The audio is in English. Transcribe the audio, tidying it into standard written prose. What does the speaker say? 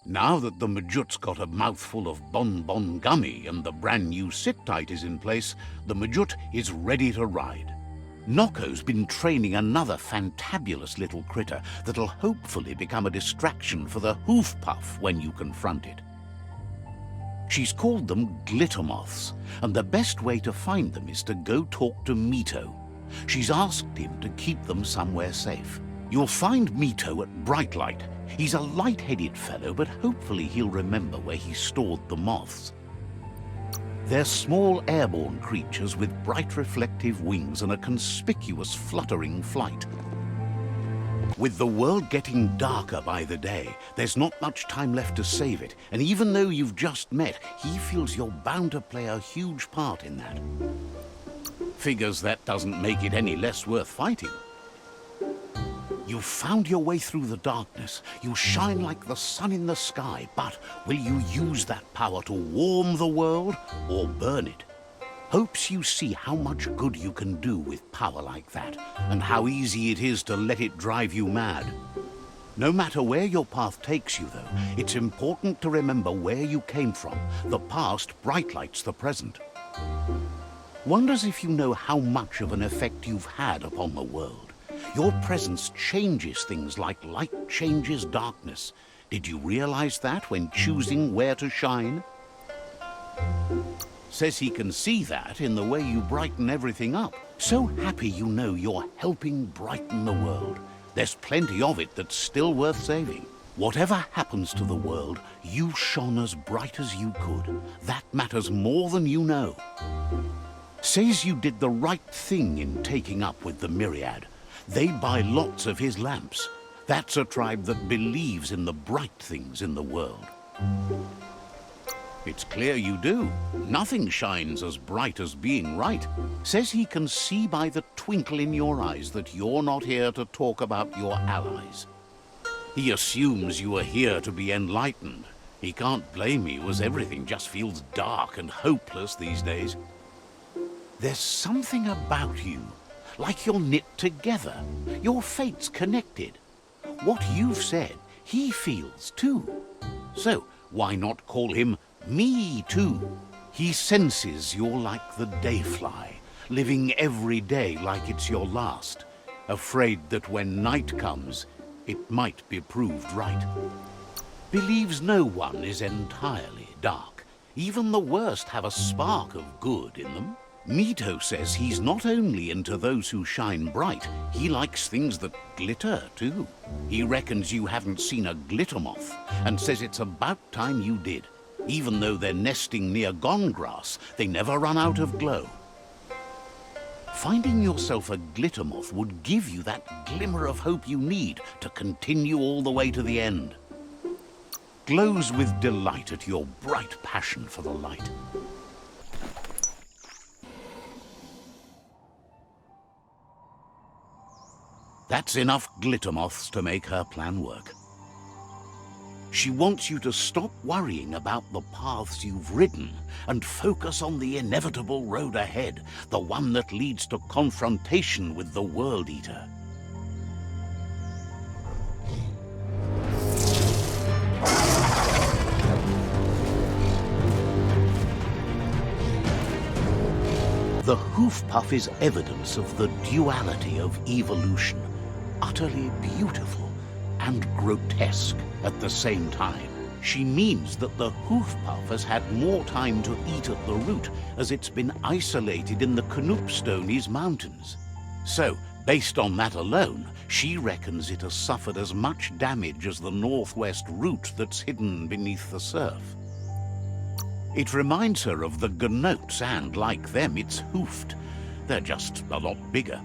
Now that the Majut's got a mouthful of bonbon gummy and the brand new sit-tight is in place, the Majut is ready to ride. Nokko's been training another fantabulous little critter that'll hopefully become a distraction for the hoof puff when you confront it. She's called them Glittermoths, and the best way to find them is to go talk to Mito. She's asked him to keep them somewhere safe. You'll find Mito at Bright Light. He's a light-headed fellow, but hopefully he'll remember where he stored the moths. They're small airborne creatures with bright reflective wings and a conspicuous fluttering flight. With the world getting darker by the day, there's not much time left to save it, and even though you've just met, he feels you're bound to play a huge part in that. Figures that doesn't make it any less worth fighting. You've found your way through the darkness. You shine like the sun in the sky, but will you use that power to warm the world or burn it? Hopes you see how much good you can do with power like that, and how easy it is to let it drive you mad. No matter where your path takes you, though, it's important to remember where you came from. The past bright lights the present. Wonders if you know how much of an effect you've had upon the world. Your presence changes things like light changes darkness. Did you realize that when choosing where to shine? Says he can see that in the way you brighten everything up. So happy you know you're helping brighten the world. There's plenty of it that's still worth saving. Whatever happens to the world, you shone as bright as you could. That matters more than you know. Says you did the right thing in taking up with the Myriad. They buy lots of his lamps. That's a tribe that believes in the bright things in the world. It's clear you do. Nothing shines as bright as being right. Says he can see by the twinkle in your eyes that you're not here to talk about your allies. He assumes you are here to be enlightened. He can't blame you, as everything just feels dark and hopeless these days. There's something about you, like you're knit together. Your fate's connected. What you've said, he feels too. So why not call him Me Too? He senses you're like the dayfly, living every day like it's your last, afraid that when night comes, it might be proved right. Believes no one is entirely dark. Even the worst have a spark of good in them. Mito says he's not only into those who shine bright, he likes things that glitter too. He reckons you haven't seen a glittermoth, and says it's about time you did. Even though they're nesting near gone grass, they never run out of glow. Finding yourself a glittermoth would give you that glimmer of hope you need to continue all the way to the end. Glows with delight at your bright passion for the light. That's enough glittermoths to make her plan work. She wants you to stop worrying about the paths you've ridden and focus on the inevitable road ahead, the one that leads to confrontation with the World Eater. The hoof puff is evidence of the duality of evolution, utterly beautiful and grotesque at the same time. She means that the hoof puff has had more time to eat at the root, as it's been isolated in the Knoopstonies mountains. So, based on that alone, she reckons it has suffered as much damage as the northwest root that's hidden beneath the surf. It reminds her of the gnotes, and like them, it's hoofed. They're just a lot bigger.